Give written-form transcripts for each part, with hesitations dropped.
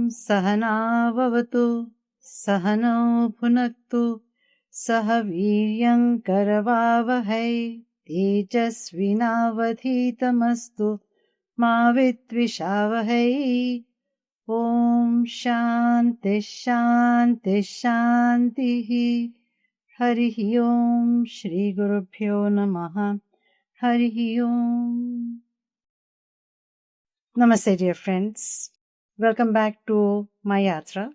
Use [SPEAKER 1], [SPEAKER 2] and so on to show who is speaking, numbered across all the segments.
[SPEAKER 1] Sahana Vavatu Sahano Bhunaktu Sah Viryam Karavavahai Tejasvinavadhitamastu Ma Vitvishavahay. Om Shanti Shanti Shanti. Harihi Om. Shri Gurubhyo Namaha. Harihi Om. Namaste, dear friends. Welcome back to My Yatra,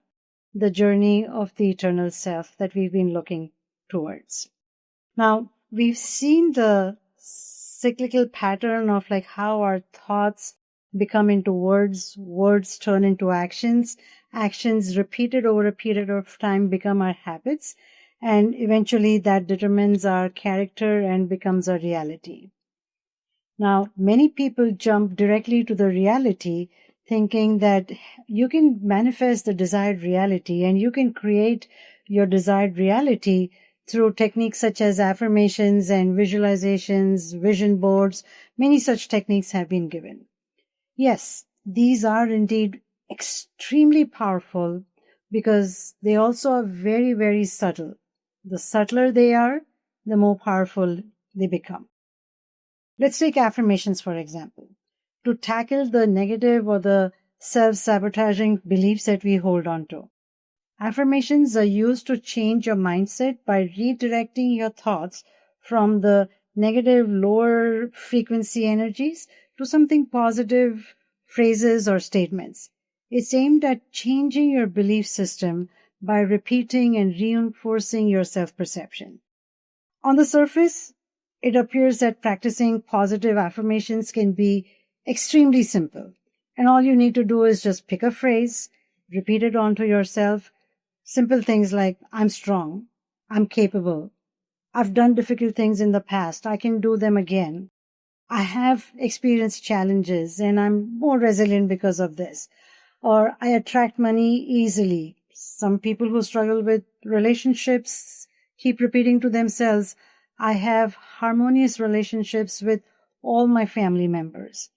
[SPEAKER 1] the journey of the eternal self that we've been looking towards. Now, we've seen the cyclical pattern of like how our thoughts become into words, words turn into actions, actions repeated over a period of time become our habits, and eventually that determines our character and becomes our reality. Now, many people jump directly to the reality thinking that you can manifest the desired reality and you can create your desired reality through techniques such as affirmations and visualizations, vision boards. Many such techniques have been given. Yes, these are indeed extremely powerful because they also are very, very subtle. The subtler they are, the more powerful they become. Let's take affirmations, for example. To tackle the negative or the self-sabotaging beliefs that we hold on to. Affirmations are used to change your mindset by redirecting your thoughts from the negative, lower frequency energies to something positive, phrases or statements. It's aimed at changing your belief system by repeating and reinforcing your self-perception. On the surface, it appears that practicing positive affirmations can be extremely simple. And all you need to do is just pick a phrase, repeat it onto yourself. Simple things like, I'm strong, I'm capable, I've done difficult things in the past, I can do them again. I have experienced challenges and I'm more resilient because of this. Or I attract money easily. Some people who struggle with relationships keep repeating to themselves, I have harmonious relationships with all my family members.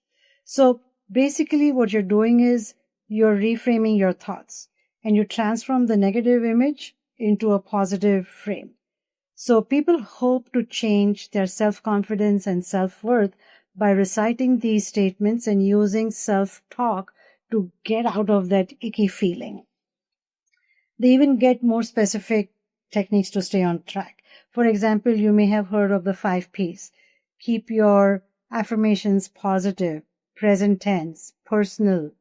[SPEAKER 1] So basically what you're doing is you're reframing your thoughts and you transform the negative image into a positive frame. So people hope to change their self-confidence and self-worth by reciting these statements and using self-talk to get out of that icky feeling. They even get more specific techniques to stay on track. For example, you may have heard of the 5 Ps. Keep your affirmations positive, present tense, personal,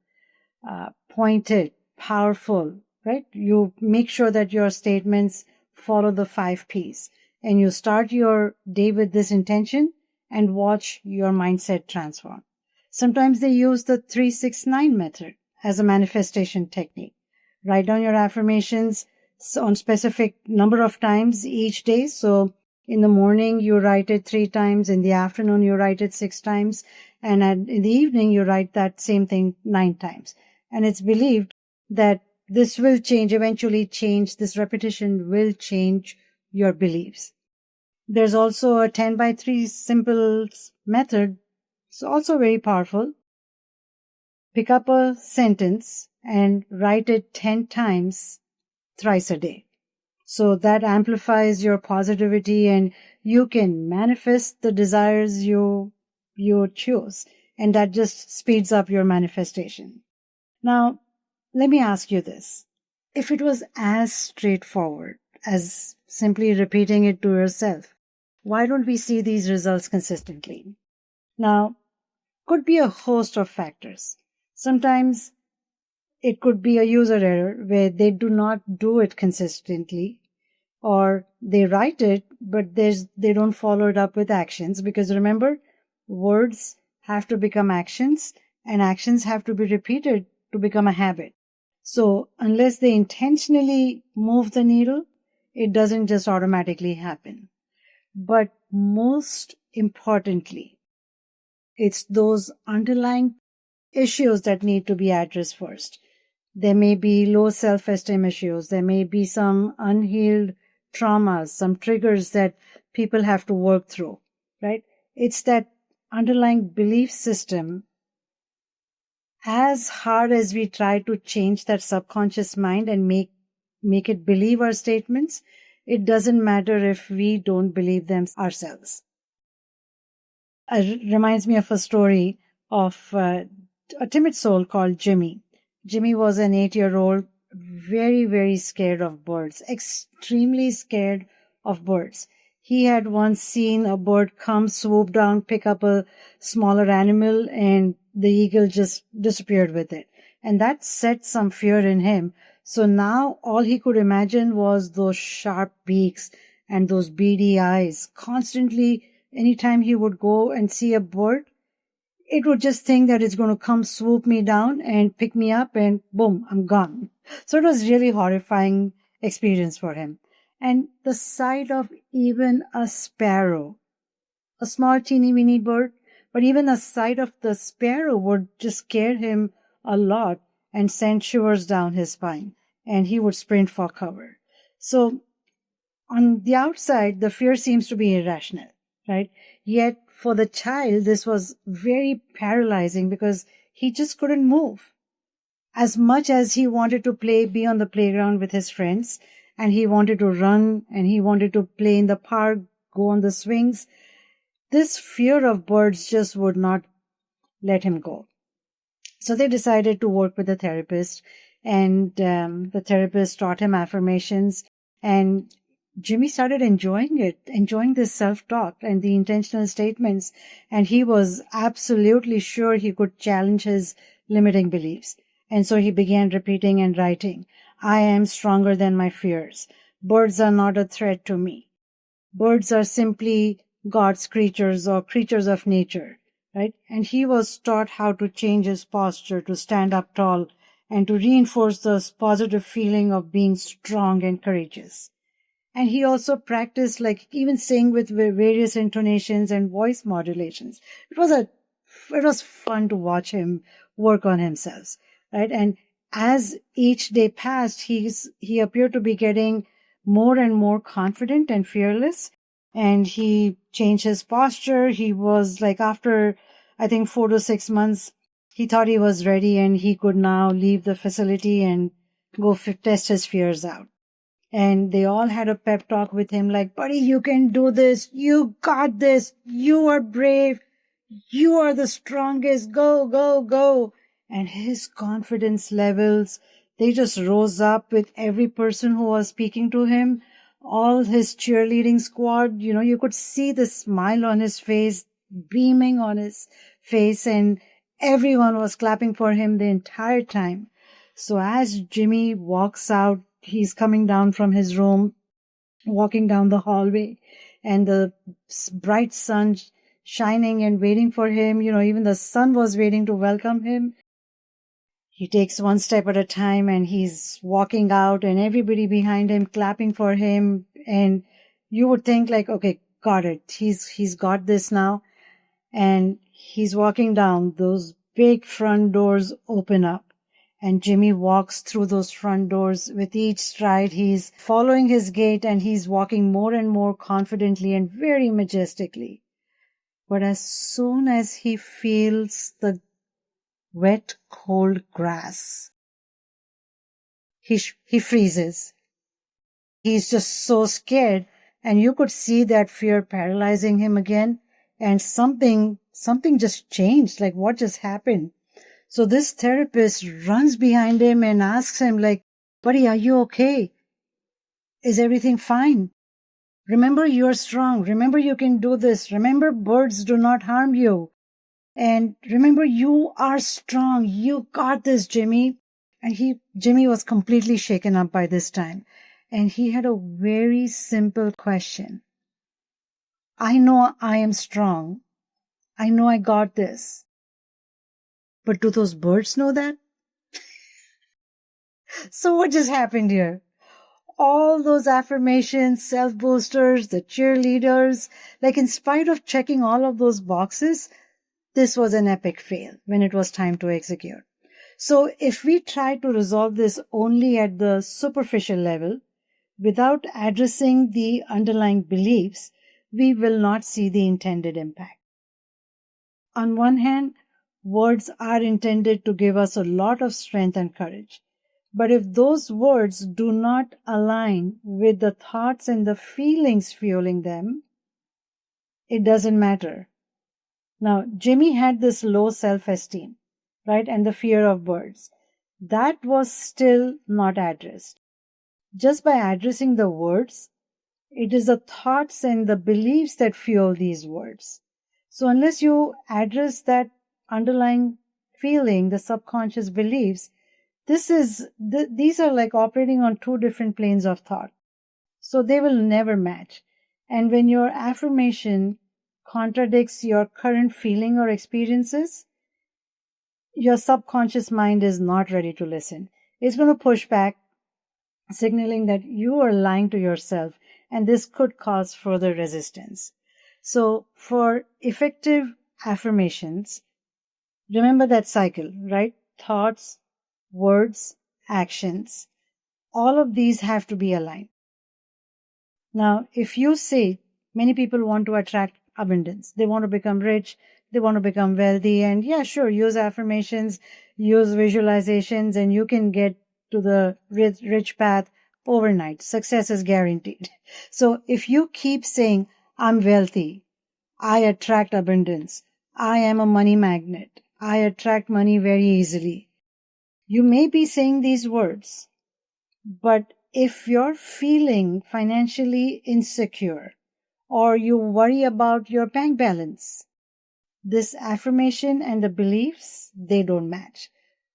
[SPEAKER 1] pointed, powerful, right? You make sure that your statements follow the 5 Ps. And you start your day with this intention and watch your mindset transform. Sometimes they use the 3-6-9 method as a manifestation technique. Write down your affirmations on specific number of times each day. So in the morning, you write it 3 times. In the afternoon, you write it 6 times. And in the evening, you write that same thing 9 times. And it's believed that this will eventually change, this repetition will change your beliefs. There's also a 10x3 simple method. It's also very powerful. Pick up a sentence and write it 10 times thrice a day. So that amplifies your positivity and you can manifest the desires you choose. And that just speeds up your manifestation. Now, let me ask you this. If it was as straightforward as simply repeating it to yourself, why don't we see these results consistently? Now, could be a host of factors. Sometimes it could be a user error where they do not do it consistently, or they write it, but they don't follow it up with actions, because remember, words have to become actions and actions have to be repeated to become a habit. So unless they intentionally move the needle, it doesn't just automatically happen. But most importantly, it's those underlying issues that need to be addressed first. There may be low self-esteem issues. There may be some unhealed traumas, some triggers that people have to work through, right? It's that underlying belief system as hard as we try to change that subconscious mind and make it believe our statements, it doesn't matter if we don't believe them ourselves. It reminds me of a story of a timid soul called Jimmy. Jimmy was an 8-year-old, very, very scared of birds, extremely scared of birds. He had once seen a bird come, swoop down, pick up a smaller animal, and the eagle just disappeared with it. And that set some fear in him. So now all he could imagine was those sharp beaks and those beady eyes. Constantly, anytime he would go and see a bird, it would just think that it's going to come swoop me down and pick me up and boom, I'm gone. So it was really horrifying experience for him. And the sight of even a sparrow, a small teeny weeny bird, but even the sight of the sparrow would just scare him a lot and send shivers down his spine, and he would sprint for cover. So on the outside, the fear seems to be irrational, right? Yet for the child, this was very paralyzing because he just couldn't move. As much as he wanted to be on the playground with his friends, and he wanted to run, and he wanted to play in the park, go on the swings, this fear of birds just would not let him go. So they decided to work with a therapist, and the therapist taught him affirmations, and Jimmy started enjoying this self-talk and the intentional statements, and he was absolutely sure he could challenge his limiting beliefs. And so he began repeating and writing, I am stronger than my fears. Birds are not a threat to me. Birds are simply God's creatures or creatures of nature, right? And he was taught how to change his posture, to stand up tall, and to reinforce this positive feeling of being strong and courageous. And he also practiced even saying with various intonations and voice modulations. It was fun to watch him work on himself, right? And as each day passed, he appeared to be getting more and more confident and fearless. And he changed his posture. He was after, I think, 4 to 6 months, he thought he was ready and he could now leave the facility and go test his fears out. And they all had a pep talk with him like, buddy, you can do this. You got this. You are brave. You are the strongest. Go, go, go. And his confidence levels, they just rose up with every person who was speaking to him. All his cheerleading squad, you could see the smile on his face, beaming on his face, and everyone was clapping for him the entire time. So as Jimmy walks out, he's coming down from his room, walking down the hallway, and the bright sun shining and waiting for him. Even the sun was waiting to welcome him. He takes one step at a time and he's walking out and everybody behind him clapping for him. And you would think okay, got it. He's got this now. And he's walking down. Those big front doors open up. And Jimmy walks through those front doors. With each stride, he's following his gait and he's walking more and more confidently and very majestically. But as soon as he feels the wet, cold grass, he freezes. He's just so scared, and you could see that fear paralyzing him again. And something just changed. What just happened? So this therapist runs behind him and asks him buddy, are you okay? Is everything fine? Remember, you're strong. Remember, you can do this. Remember, birds do not harm you. And remember, you are strong. You got this, Jimmy. And Jimmy was completely shaken up by this time. And he had a very simple question. I know I am strong. I know I got this. But do those birds know that? So what just happened here? All those affirmations, self-boosters, the cheerleaders, in spite of checking all of those boxes, this was an epic fail when it was time to execute. So if we try to resolve this only at the superficial level, without addressing the underlying beliefs, we will not see the intended impact. On one hand, words are intended to give us a lot of strength and courage. But if those words do not align with the thoughts and the feelings fueling them, it doesn't matter. Now, Jimmy had this low self-esteem, right? And the fear of birds. That was still not addressed. Just by addressing the words, it is the thoughts and the beliefs that fuel these words. So unless you address that underlying feeling, the subconscious beliefs, these are like operating on two different planes of thought. So they will never match. And when your affirmation contradicts your current feeling or experiences, your subconscious mind is not ready to listen. It's going to push back, signaling that you are lying to yourself, and this could cause further resistance. So for effective affirmations, remember that cycle, right? Thoughts, words, actions, all of these have to be aligned. Now, if you say, many people want to attract abundance, they want to become rich, they want to become wealthy, and yeah, sure, use affirmations, use visualizations, and you can get to the rich path overnight. Success is guaranteed. So if you keep saying, I'm wealthy, I attract abundance, I am a money magnet, I attract money very easily, you may be saying these words, but if you're feeling financially insecure or you worry about your bank balance, this affirmation and the beliefs, they don't match.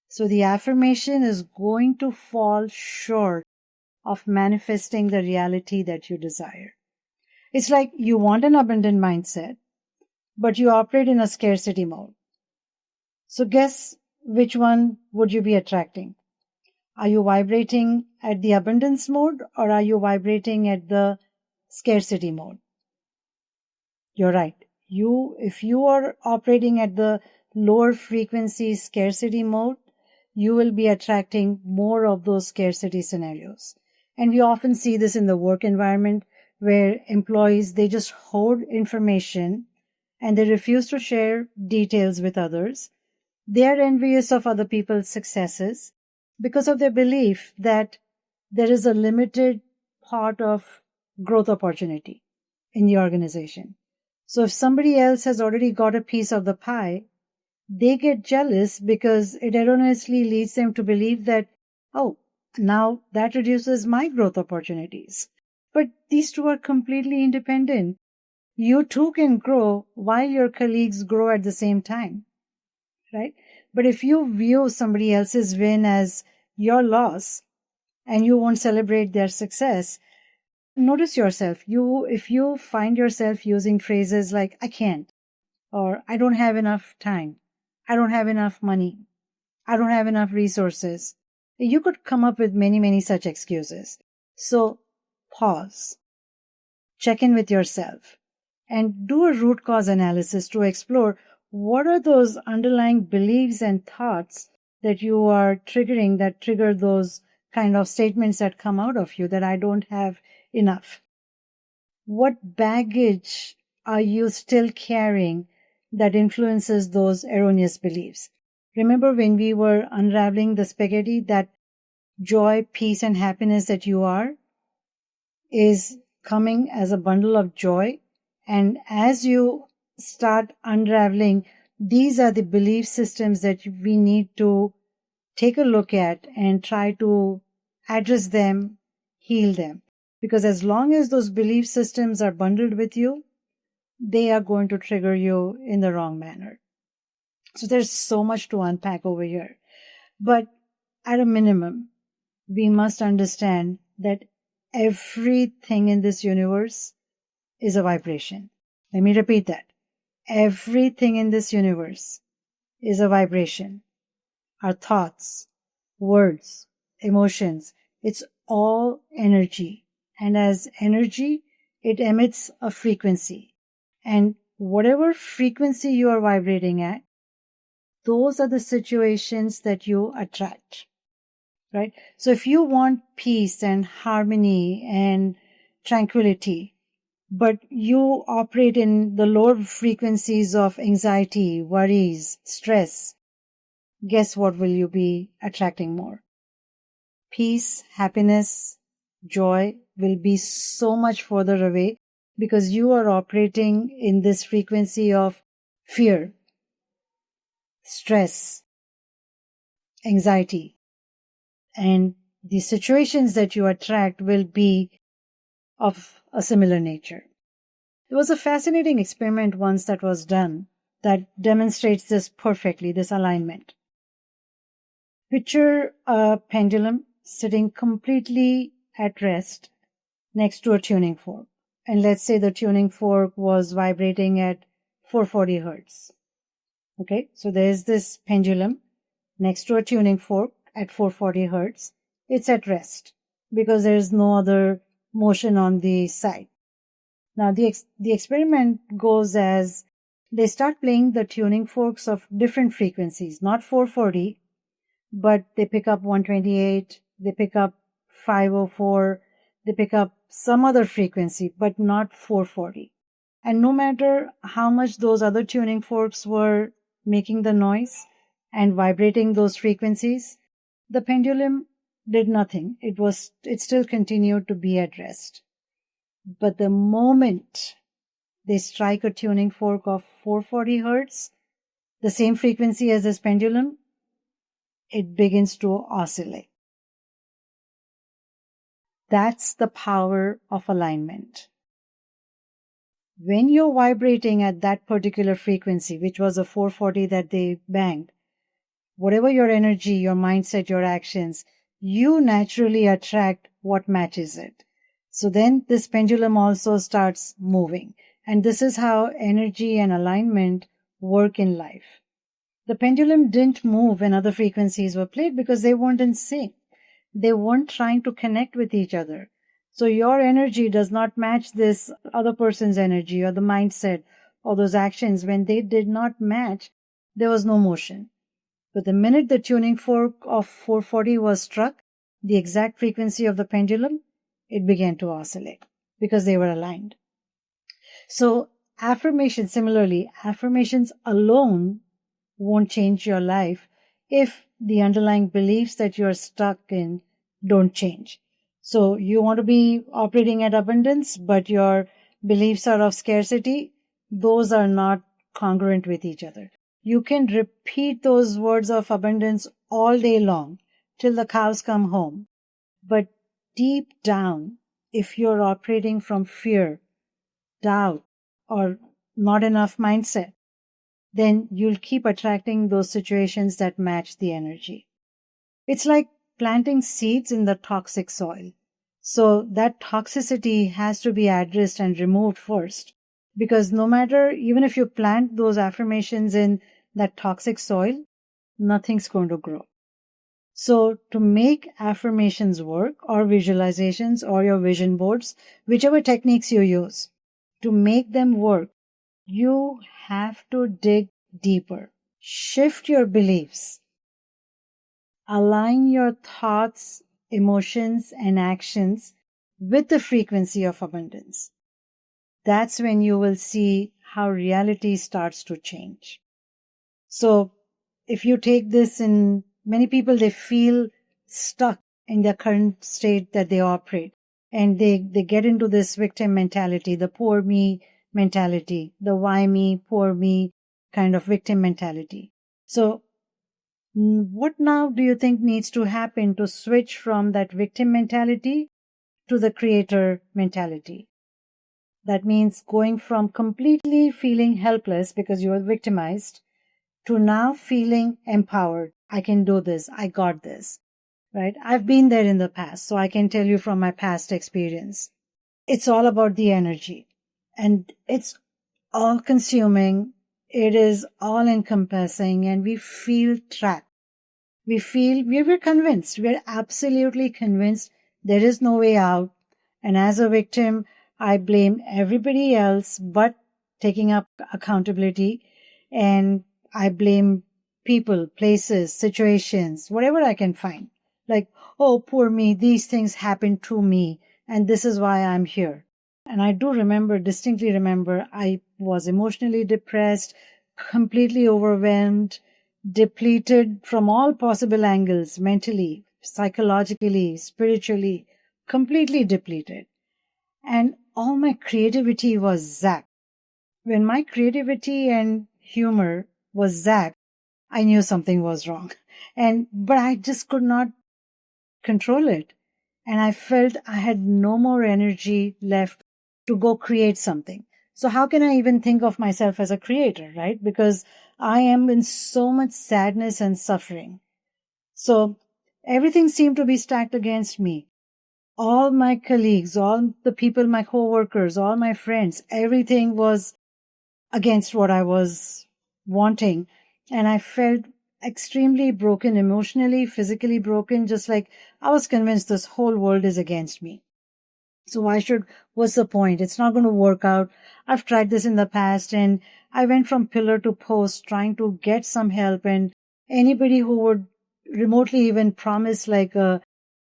[SPEAKER 1] So the affirmation is going to fall short of manifesting the reality that you desire. It's like you want an abundant mindset, but you operate in a scarcity mode. So guess which one would you be attracting? Are you vibrating at the abundance mode or are you vibrating at the scarcity mode? You're right. If you are operating at the lower frequency scarcity mode, you will be attracting more of those scarcity scenarios. And we often see this in the work environment where employees, they just hoard information and they refuse to share details with others. They are envious of other people's successes because of their belief that there is a limited part of growth opportunity in the organization. So if somebody else has already got a piece of the pie, they get jealous because it erroneously leads them to believe that, oh, now that reduces my growth opportunities. But these two are completely independent. You too can grow while your colleagues grow at the same time, right? But if you view somebody else's win as your loss and you won't celebrate their success, notice yourself. If you find yourself using phrases like, I can't, or I don't have enough time, I don't have enough money, I don't have enough resources, you could come up with many, many such excuses. So pause, check in with yourself, and do a root cause analysis to explore what are those underlying beliefs and thoughts that you are triggering that trigger those kind of statements that come out of you that I don't have enough. What baggage are you still carrying that influences those erroneous beliefs? Remember when we were unraveling the spaghetti, that joy, peace, and happiness that you are is coming as a bundle of joy. And as you start unraveling, these are the belief systems that we need to take a look at and try to address them, heal them. Because as long as those belief systems are bundled with you, they are going to trigger you in the wrong manner. So there's so much to unpack over here. But at a minimum, we must understand that everything in this universe is a vibration. Let me repeat that. Everything in this universe is a vibration. Our thoughts, words, emotions, it's all energy. And as energy, it emits a frequency. And whatever frequency you are vibrating at, those are the situations that you attract, right? So if you want peace and harmony and tranquility, but you operate in the lower frequencies of anxiety, worries, stress, guess what will you be attracting more? Peace, happiness, joy will be so much further away because you are operating in this frequency of fear, stress, anxiety, and the situations that you attract will be of a similar nature. There was a fascinating experiment once that was done that demonstrates this perfectly, this alignment. Picture a pendulum sitting completely at rest next to a tuning fork. And let's say the tuning fork was vibrating at 440 hertz. Okay, so there's this pendulum next to a tuning fork at 440 hertz. It's at rest because there's no other motion on the side. Now, the experiment goes as they start playing the tuning forks of different frequencies, not 440, but they pick up 128, they pick up 504, they pick up some other frequency, but not 440. And no matter how much those other tuning forks were making the noise and vibrating those frequencies, the pendulum did nothing. It still continued to be at rest. But the moment they strike a tuning fork of 440 hertz, the same frequency as this pendulum, it begins to oscillate. That's the power of alignment. When you're vibrating at that particular frequency, which was a 440 that they banged, whatever your energy, your mindset, your actions, you naturally attract what matches it. So then this pendulum also starts moving. And this is how energy and alignment work in life. The pendulum didn't move when other frequencies were played because they weren't in sync. They weren't trying to connect with each other. So your energy does not match this other person's energy or the mindset or those actions. When they did not match, there was no motion. But the minute the tuning fork of 440 was struck, the exact frequency of the pendulum, it began to oscillate because they were aligned. So affirmations, similarly, affirmations alone won't change your life if the underlying beliefs that you're stuck in don't change. So you want to be operating at abundance, but your beliefs are of scarcity. Those are not congruent with each other. You can repeat those words of abundance all day long till the cows come home. But deep down, if you're operating from fear, doubt, or not enough mindset, then you'll keep attracting those situations that match the energy. It's like planting seeds in the toxic soil. So that toxicity has to be addressed and removed first. Because no matter, even if you plant those affirmations in that toxic soil, nothing's going to grow. So to make affirmations work, or visualizations, or your vision boards, whichever techniques you use, to make them work, you have to dig deeper. Shift your beliefs. Align your thoughts, emotions, and actions with the frequency of abundance. That's when you will see how reality starts to change. So if you take this in, many people, they feel stuck in their current state that they operate. And they get into this victim mentality, the poor me mentality, the why me, poor me kind of victim mentality. So what now do you think needs to happen to switch from that victim mentality to the creator mentality? That means going from completely feeling helpless because you are victimized to now feeling empowered. I can do this. I got this. Right? I've been there in the past, so I can tell you from my past experience. It's all about the energy, and it's all consuming. It is all encompassing, and we feel trapped. We're convinced, we're absolutely convinced there is no way out. And as a victim, I blame everybody else but taking up accountability. And I blame people, places, situations, whatever I can find. Like, oh, poor me, these things happened to me, and this is why I'm here. And I do distinctly remember, I was emotionally depressed, completely overwhelmed, depleted from all possible angles, mentally, psychologically, spiritually, completely depleted. And all my creativity was zapped. When my creativity and humor was zapped, I knew something was wrong. But I just could not control it. And I felt I had no more energy left to go create something. So how can I even think of myself as a creator, right? Because I am in so much sadness and suffering. So everything seemed to be stacked against me. All my colleagues, all the people, my coworkers, all my friends, everything was against what I was wanting. And I felt extremely broken emotionally, physically broken, just like I was convinced this whole world is against me. So what's the point? It's not going to work out. I've tried this in the past and I went from pillar to post trying to get some help, and anybody who would remotely even promise like a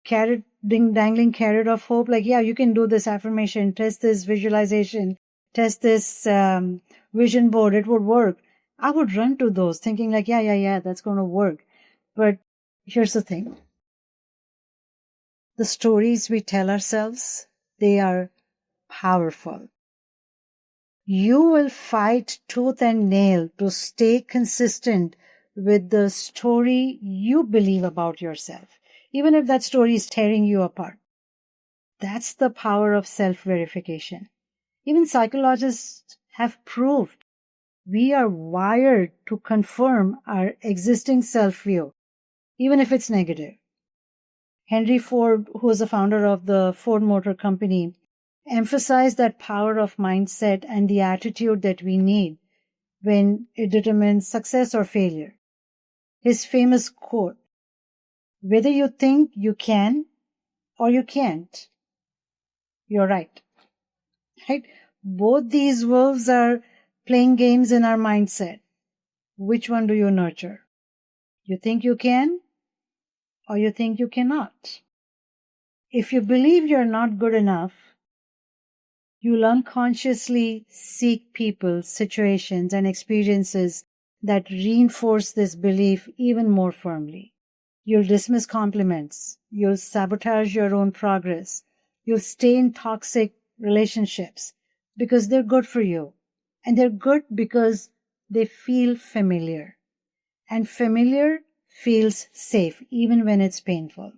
[SPEAKER 1] dangling carrot of hope, like, yeah, you can do this affirmation, test this visualization, test this vision board, it would work. I would run to those thinking like, yeah, that's going to work. But here's the thing. The stories we tell ourselves, they are powerful. You will fight tooth and nail to stay consistent with the story you believe about yourself, even if that story is tearing you apart. That's the power of self-verification. Even psychologists have proved we are wired to confirm our existing self-view, even if it's negative. Henry Ford, who was the founder of the Ford Motor Company, emphasized that power of mindset and the attitude that we need when it determines success or failure. His famous quote, "Whether you think you can or you can't, you're right." Right? Both these wolves are playing games in our mindset. Which one do you nurture? You think you can or you think you cannot? If you believe you're not good enough, you'll unconsciously seek people, situations, and experiences that reinforce this belief even more firmly. You'll dismiss compliments. You'll sabotage your own progress. You'll stay in toxic relationships because they're good for you. And they're good because they feel familiar. And familiar feels safe even when it's painful.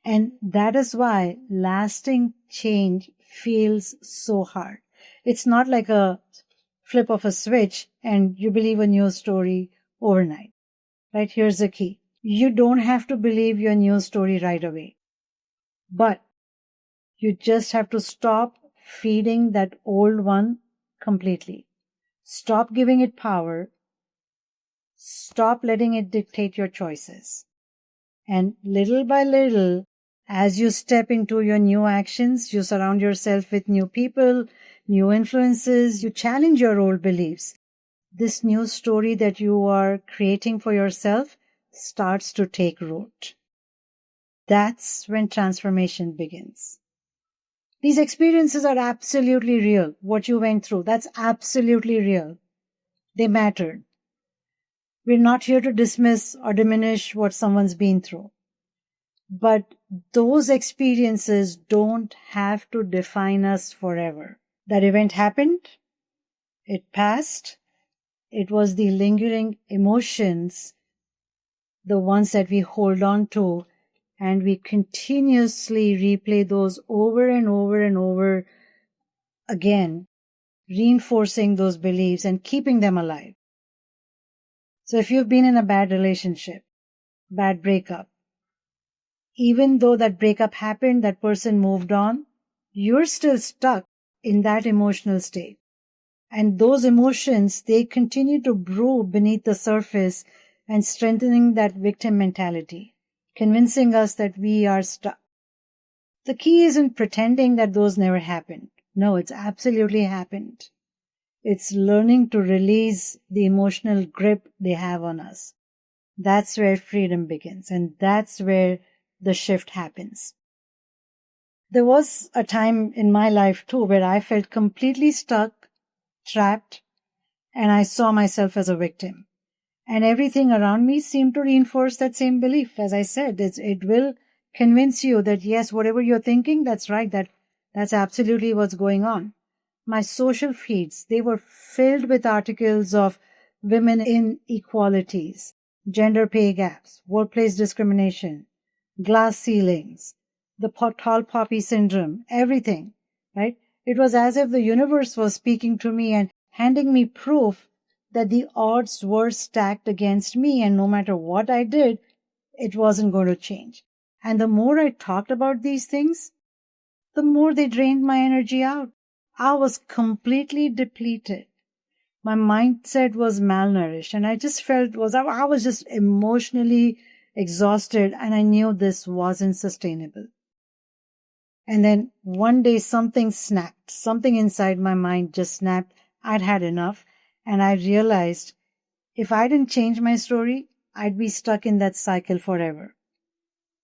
[SPEAKER 1] And that is why lasting change feels so hard. It's not like a flip of a switch and you believe a news story overnight. Right? Here's the key. You don't have to believe your news story right away. But you just have to stop feeding that old one completely. Stop giving it power. Stop letting it dictate your choices. And little by little, as you step into your new actions, you surround yourself with new people, new influences, you challenge your old beliefs. This new story that you are creating for yourself starts to take root. That's when transformation begins. These experiences are absolutely real. What you went through, that's absolutely real. They mattered. We're not here to dismiss or diminish what someone's been through. But those experiences don't have to define us forever. That event happened. It passed. It was the lingering emotions, the ones that we hold on to, and we continuously replay those over and over and over again, reinforcing those beliefs and keeping them alive. So if you've been in a bad relationship, bad breakup, even though that breakup happened, that person moved on, you're still stuck in that emotional state. And those emotions, they continue to brew beneath the surface and strengthening that victim mentality, convincing us that we are stuck. The key isn't pretending that those never happened. No, it's absolutely happened. It's learning to release the emotional grip they have on us. That's where freedom begins, and that's where the shift happens. There was a time in my life too where I felt completely stuck, trapped, and I saw myself as a victim. And everything around me seemed to reinforce that same belief. As I said, it will convince you that yes, whatever you're thinking, that's right, that's absolutely what's going on. My social feeds, they were filled with articles of women inequalities, gender pay gaps, workplace discrimination, glass ceilings, the tall poppy syndrome, everything, right? It was as if the universe was speaking to me and handing me proof that the odds were stacked against me, and no matter what I did, it wasn't going to change. And the more I talked about these things, the more they drained my energy out. I was completely depleted. My mindset was malnourished, and I just felt I was just emotionally exhausted, and I knew this wasn't sustainable. And then one day something snapped. Something inside my mind just snapped. I'd had enough, and I realized if I didn't change my story, I'd be stuck in that cycle forever.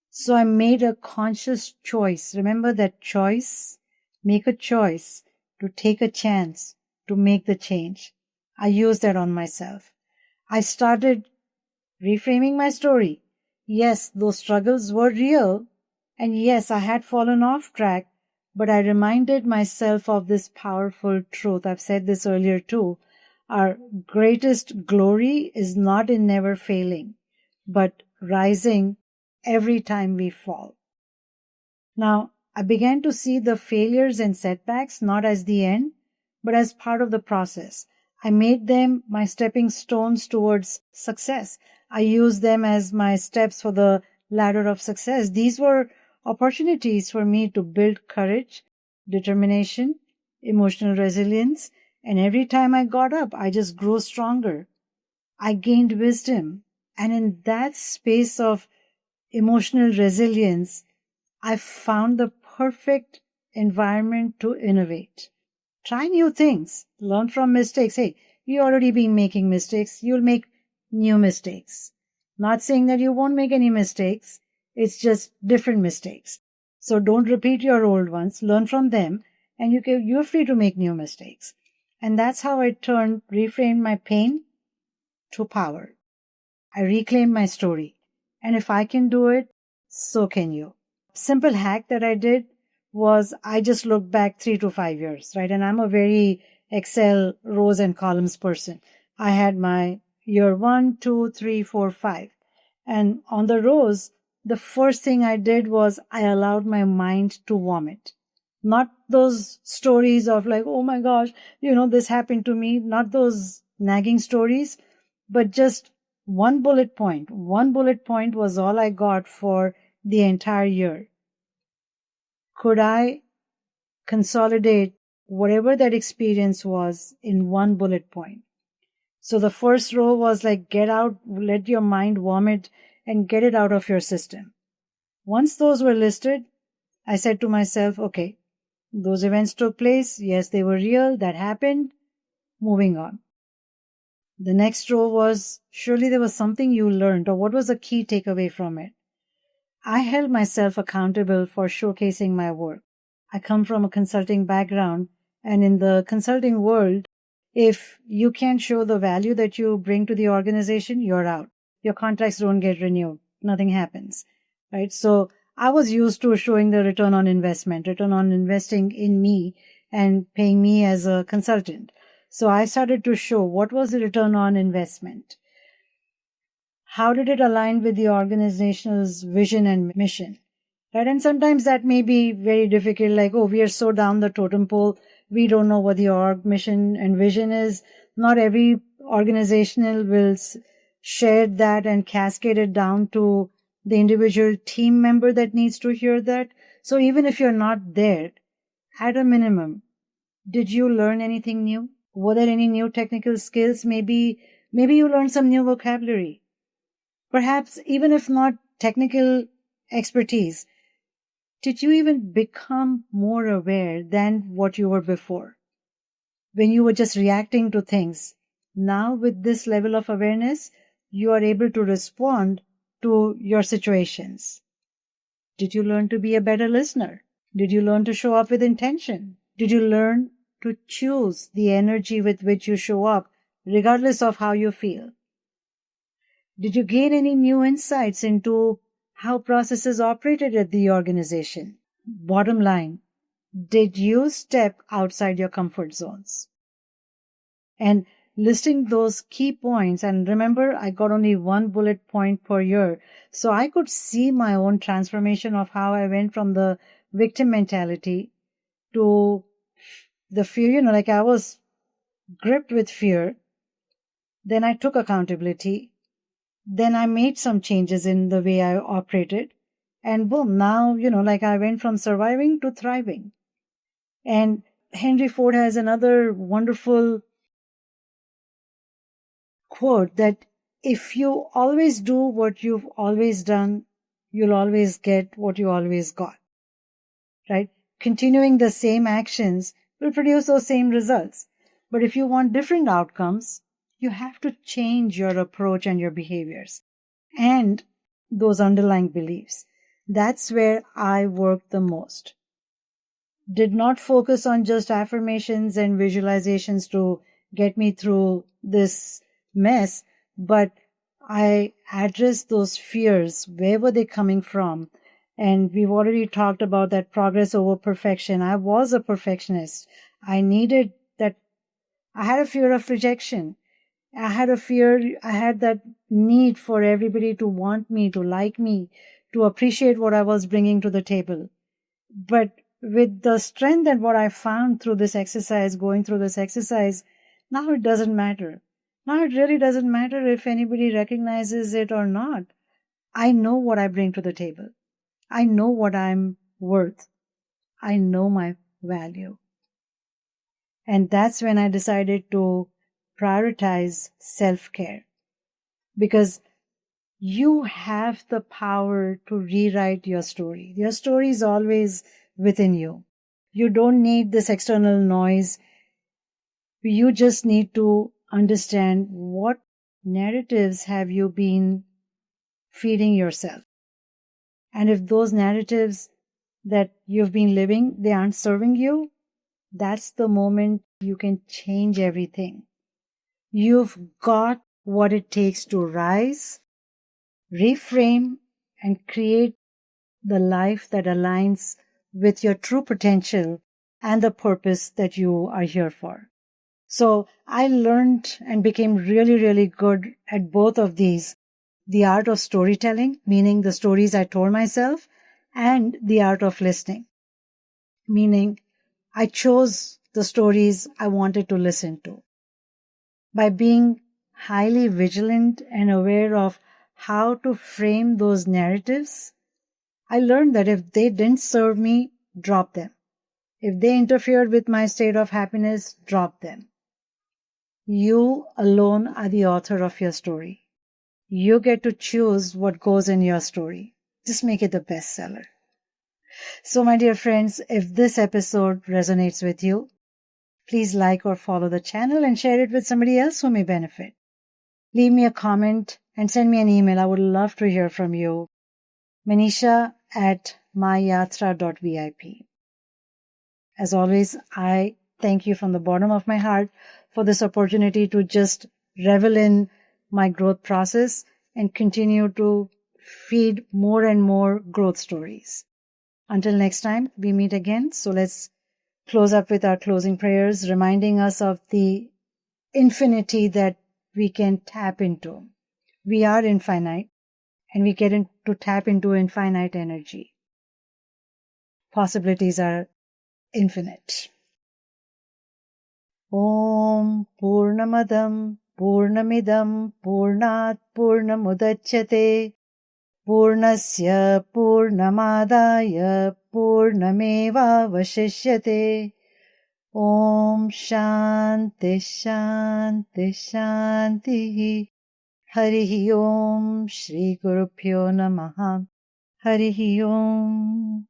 [SPEAKER 1] So I made a conscious choice. Remember that choice? Make a choice to take a chance to make the change. I used that on myself. I started reframing my story. Yes, those struggles were real. And yes, I had fallen off track, but I reminded myself of this powerful truth. I've said this earlier too. Our greatest glory is not in never failing, but rising every time we fall. Now, I began to see the failures and setbacks not as the end, but as part of the process. I made them my stepping stones towards success. I used them as my steps for the ladder of success. These were opportunities for me to build courage, determination, emotional resilience, and every time I got up, I just grew stronger. I gained wisdom. And in that space of emotional resilience, I found the perfect environment to innovate. Try new things. Learn from mistakes. Hey, you've already been making mistakes. You'll make new mistakes. Not saying that you won't make any mistakes. It's just different mistakes. So don't repeat your old ones. Learn from them, and you're free to make new mistakes. And that's how I reframed my pain to power. I reclaimed my story. And if I can do it, so can you. Simple hack that I did was I just looked back 3 to 5 years, right? And I'm a very Excel rows and columns person. I had my year 1, 2, 3, 4, 5. And on the rows, the first thing I did was I allowed my mind to vomit. Not those stories of like, oh my gosh, this happened to me. Not those nagging stories, but just one bullet point. One bullet point was all I got for the entire year. Could I consolidate whatever that experience was in one bullet point? So the first row was like, get out, let your mind vomit and get it out of your system. Once those were listed, I said to myself, okay, those events took place. Yes, they were real. That happened. Moving on. The next row was, surely there was something you learned, or what was the key takeaway from it? I held myself accountable for showcasing my work. I come from a consulting background, and in the consulting world, if you can't show the value that you bring to the organization, you're out. Your contracts don't get renewed. Nothing happens, right? So I was used to showing the return on investing in me and paying me as a consultant. So I started to show what was the return on investment. How did it align with the organization's vision and mission? Right? And sometimes that may be very difficult, like, oh, we are so down the totem pole, we don't know what the org mission and vision is. Not every organizational will share that and cascade it down to the individual team member that needs to hear that. So even if you're not there, at a minimum, did you learn anything new? Were there any new technical skills? Maybe you learned some new vocabulary. Perhaps even if not technical expertise, did you even become more aware than what you were before? When you were just reacting to things, now with this level of awareness, you are able to respond to your situations. Did you learn to be a better listener? Did you learn to show up with intention? Did you learn to choose the energy with which you show up, regardless of how you feel? Did you gain any new insights into how processes operated at the organization? Bottom line, did you step outside your comfort zones? And listing those key points, and remember, I got only one bullet point per year, so I could see my own transformation of how I went from the victim mentality to the fear, like I was gripped with fear. Then I took accountability. Then I made some changes in the way I operated. And boom, now, like I went from surviving to thriving. And Henry Ford has another wonderful quote that if you always do what you've always done, you'll always get what you always got. Right? Continuing the same actions will produce those same results. But if you want different outcomes, you have to change your approach and your behaviors and those underlying beliefs. That's where I work the most. Did not focus on just affirmations and visualizations to get me through this mess, but I addressed those fears. Where were they coming from? And we've already talked about that progress over perfection. I was a perfectionist. I needed that. I had a fear of rejection. I had that need for everybody to want me, to like me, to appreciate what I was bringing to the table. But with the strength and what I found through this exercise, going through this exercise, now it doesn't matter. Now it really doesn't matter if anybody recognizes it or not. I know what I bring to the table. I know what I'm worth. I know my value. And that's when I decided to prioritize self-care. Because you have the power to rewrite your story. Your story is always within you. You don't need this external noise. You just need to understand what narratives have you been feeding yourself. And if those narratives that you've been living, they aren't serving you, that's the moment you can change everything. You've got what it takes to rise, reframe, and create the life that aligns with your true potential and the purpose that you are here for. So I learned and became really, really good at both of these. The art of storytelling, meaning the stories I told myself, and the art of listening, meaning I chose the stories I wanted to listen to. By being highly vigilant and aware of how to frame those narratives, I learned that if they didn't serve me, drop them. If they interfered with my state of happiness, drop them. You alone are the author of your story. You get to choose what goes in your story. Just make it the bestseller. So, my dear friends, if this episode resonates with you, please like or follow the channel and share it with somebody else who may benefit. Leave me a comment and send me an email. I would love to hear from you. Maneesha@myyatra.vip. As always, I thank you from the bottom of my heart for this opportunity to just revel in my growth process and continue to feed more and more growth stories. Until next time, we meet again. So let's close up with our closing prayers, reminding us of the infinity that we can tap into. We are infinite, and we get to tap into infinite energy. Possibilities are infinite. Om Purnamadam Purnamidam Purnat Purnamudachyate Purnasya Purnamadaya Purnameva Vashishyate. Om Shanti Shanti Shanti. Harihi Om Shri Gurubhyo Namaha. Harihi Om.